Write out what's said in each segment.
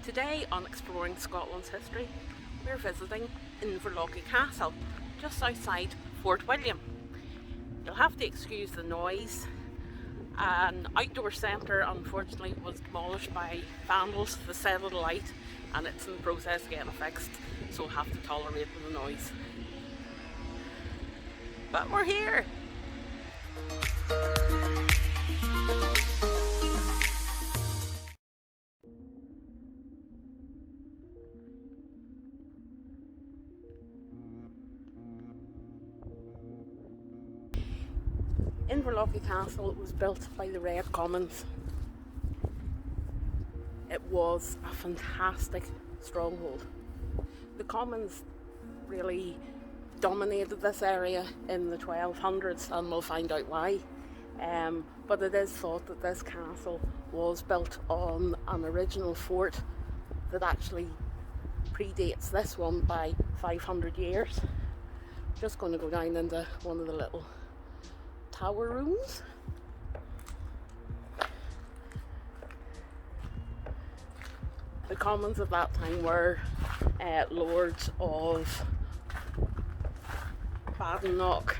Today on Exploring Scotland's History, we're visiting Inverlochy Castle, just outside Fort William. You'll have to excuse the noise. An outdoor centre unfortunately was demolished by vandals, the 𝕬𝖓𝖛, and it's in the process of getting fixed, so we'll have to tolerate the noise. But we're here! Inverlochy Castle was built by the Red Comyns. It was a fantastic stronghold. The Comyns really dominated this area in the 1200s, and we'll find out why. But it is thought that this castle was built on an original fort that actually predates this one by 500 years. Just going to go down into one of the little tower rooms. The Comyns at that time were lords of 𝕵𝖓𝖛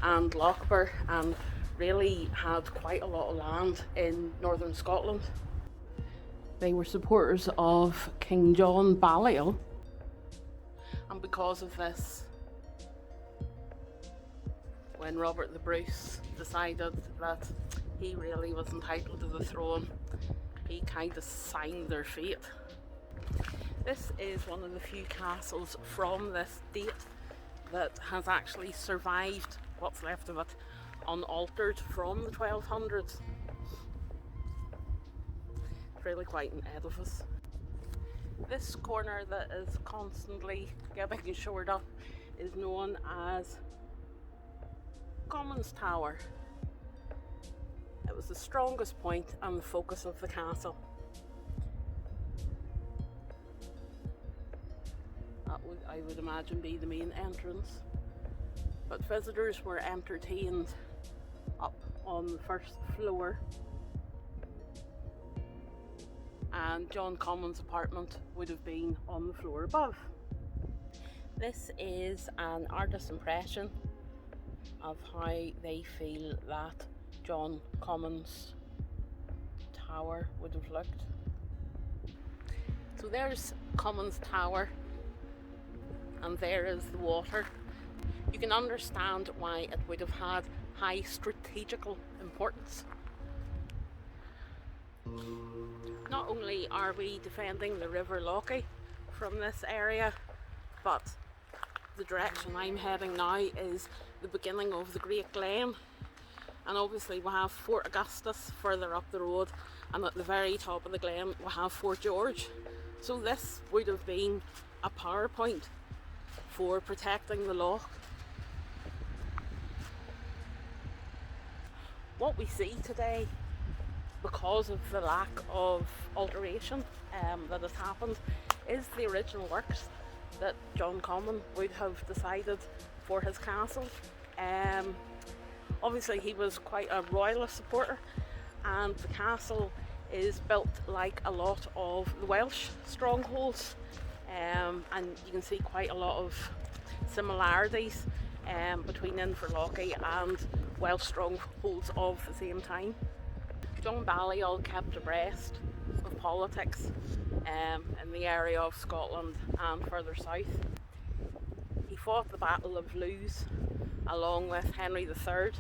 and Lochaber, and really had quite a lot of land in northern Scotland. They were supporters of King John Balliol, and because of this, when Robert the Bruce decided that he really was entitled to the throne, he kind of signed their fate. This is one of the few castles from this date that has actually survived, what's left of it, unaltered from the 1200s. It's really quite an edifice. This corner that is constantly getting shored up is known as Comyn's Tower. It was the strongest point and the focus of the castle. That would, I would imagine, be the main entrance. But visitors were entertained up on the first floor, and John Comyn's apartment would have been on the floor above. This is an artist's impression of how they feel that John Comyn's tower would have looked. So there's Comyn's Tower, and there is the water. You can understand why it would have had high strategical importance. Not only are we defending the River Lochie from this area, but the direction I'm heading now is the beginning of the Great Glen, and obviously we have Fort Augustus further up the road, and at the very top of the glen we have Fort George. So this would have been a power point for protecting the loch. What we see today, because of the lack of alteration that has happened, is the original works that John Comyn would have decided for his castle. Obviously he was quite a royalist supporter, and the castle is built like a lot of the Welsh strongholds, and you can see quite a lot of similarities between Inverlochy and Welsh strongholds of the same time. John Balliol kept abreast of politics in the area of Scotland and further south. He fought the Battle of Lewes along with Henry III,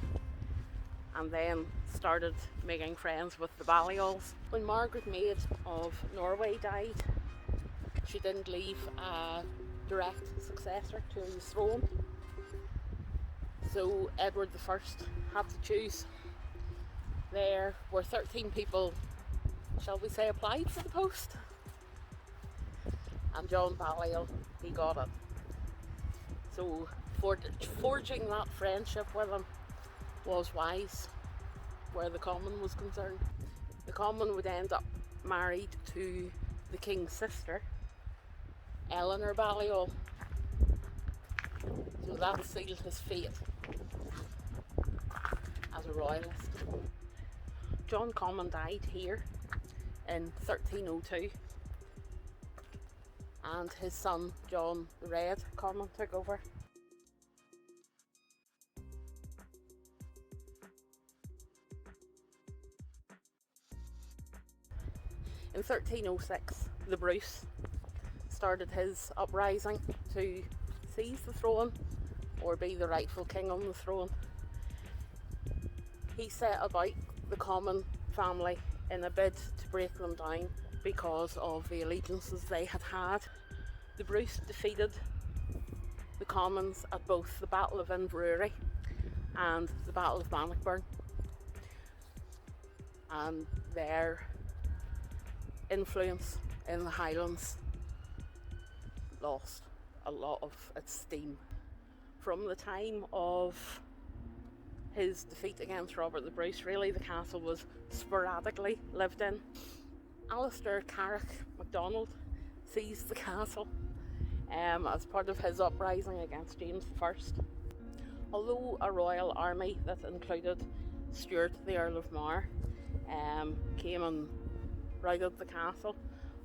and then started making friends with the Balliols. When Margaret Maid of Norway died, she didn't leave a direct successor to his throne, so Edward I had to choose. There were 13 people, shall we say, applied for the post, and John Balliol, he got it. So forging that friendship with him was wise where the Comyn was concerned. The Comyn would end up married to the king's sister, Eleanor Balliol, so that sealed his fate as a royalist. John Comyn died here in 1302, and his son John the Red Comyn took over. In 1306, the Bruce started his uprising to seize the throne or be the rightful king on the throne. He set about the Comyn family in a bid to break them down because of the allegiances they had had. The Bruce defeated the Comyns at both the Battle of Inverlochy and the Battle of Bannockburn, and their influence in the Highlands lost a lot of its steam. From the time of his defeat against Robert the Bruce, really the castle was sporadically lived in. Alistair Carrick MacDonald seized the castle as part of his uprising against James I. Although a royal army that included Stuart, the Earl of Mar, came and routed the castle,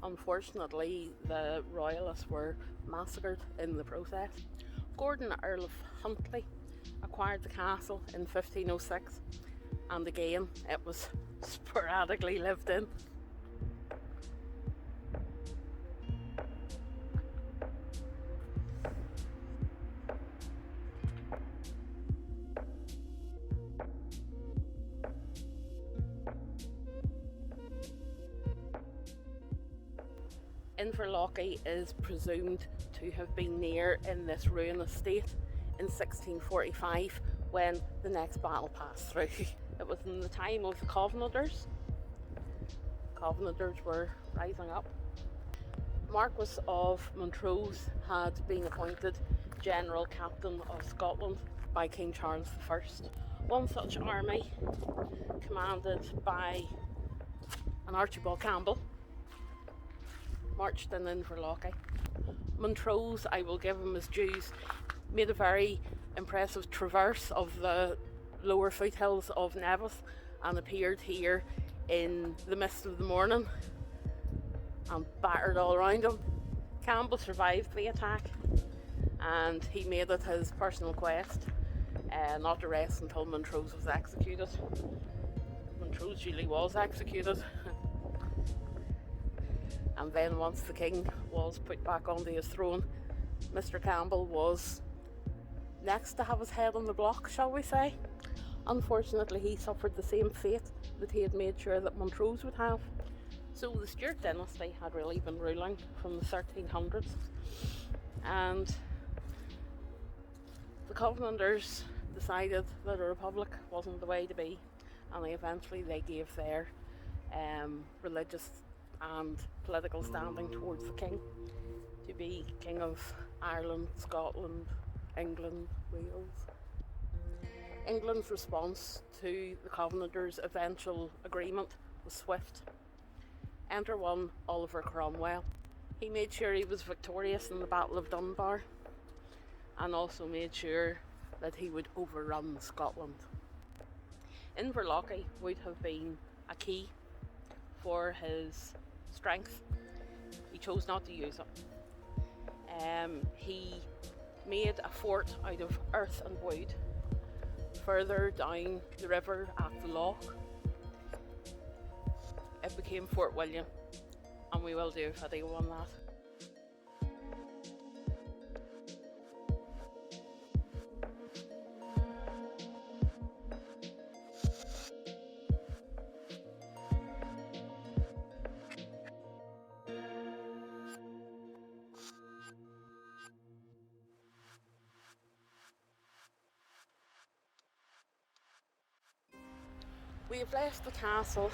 unfortunately the royalists were massacred in the process. Gordon, Earl of Huntly, acquired the castle in 1506, and again it was sporadically lived in. Inverlochy is presumed to have been near in this ruinous state in 1645 when the next battle passed through. It was in the time of the Covenanters. Covenanters were rising up. Marquis of Montrose had been appointed General Captain of Scotland by King Charles I. One such army, commanded by an Archibald Campbell, marched in Inverlochy. Montrose, I will give him his dues, made a very impressive traverse of the lower foothills of Nevis and appeared here in the mist of the morning and battered all around him. Campbell survived the attack and he made it his personal quest not to rest until Montrose was executed. Montrose really was executed. And then once the king was put back onto his throne, Mr. Campbell was next to have his head on the block, shall we say. Unfortunately, he suffered the same fate that he had made sure that Montrose would have. So the Stuart dynasty had really been ruling from the 1300s, and the Covenanters decided that a republic wasn't the way to be, and eventually they gave their religious and political standing towards the king to be King of Ireland, Scotland, England, Wales. England's response to the Covenanters' eventual agreement was swift. Enter one Oliver Cromwell. He made sure he was victorious in the Battle of Dunbar and also made sure that he would overrun Scotland. Inverlochy would have been a key for his strength. He chose not to use it. He made a fort out of earth and wood further down the river at the loch. It became Fort William, and we will do a video on that. We have left the castle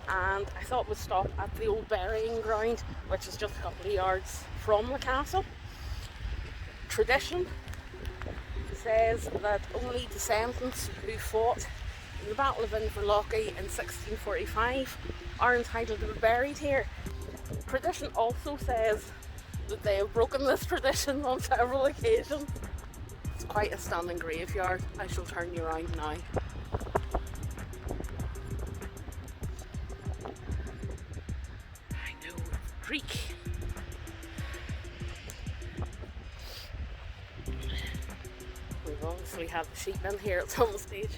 and I thought we'd stop at the old burying ground, which is just a couple of yards from the castle. Tradition says that only descendants who fought in the Battle of Inverlochy in 1645 are entitled to be buried here. Tradition also says that they have broken this tradition on several occasions. It's quite a stunning graveyard. I shall turn you around now. Creek. actually had the sheep in here at some stage.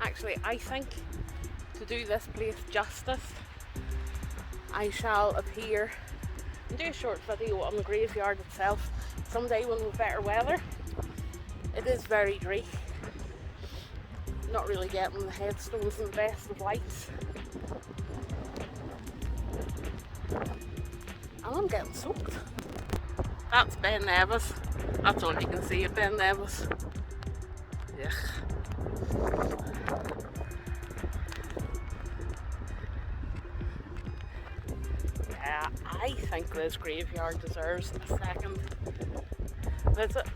Actually, I think to do this place justice, I shall appear and do a short video on the graveyard itself someday when we've better weather. It is very dry. Not really getting the headstones in the best of lights. And I'm getting soaked. That's 𝕰𝖝𝖕𝖔𝖊𝖗. That's all you can see at 𝕰𝖝𝖕𝖔𝖊𝖗. Yuck. Yeah, I think this graveyard deserves a second visit.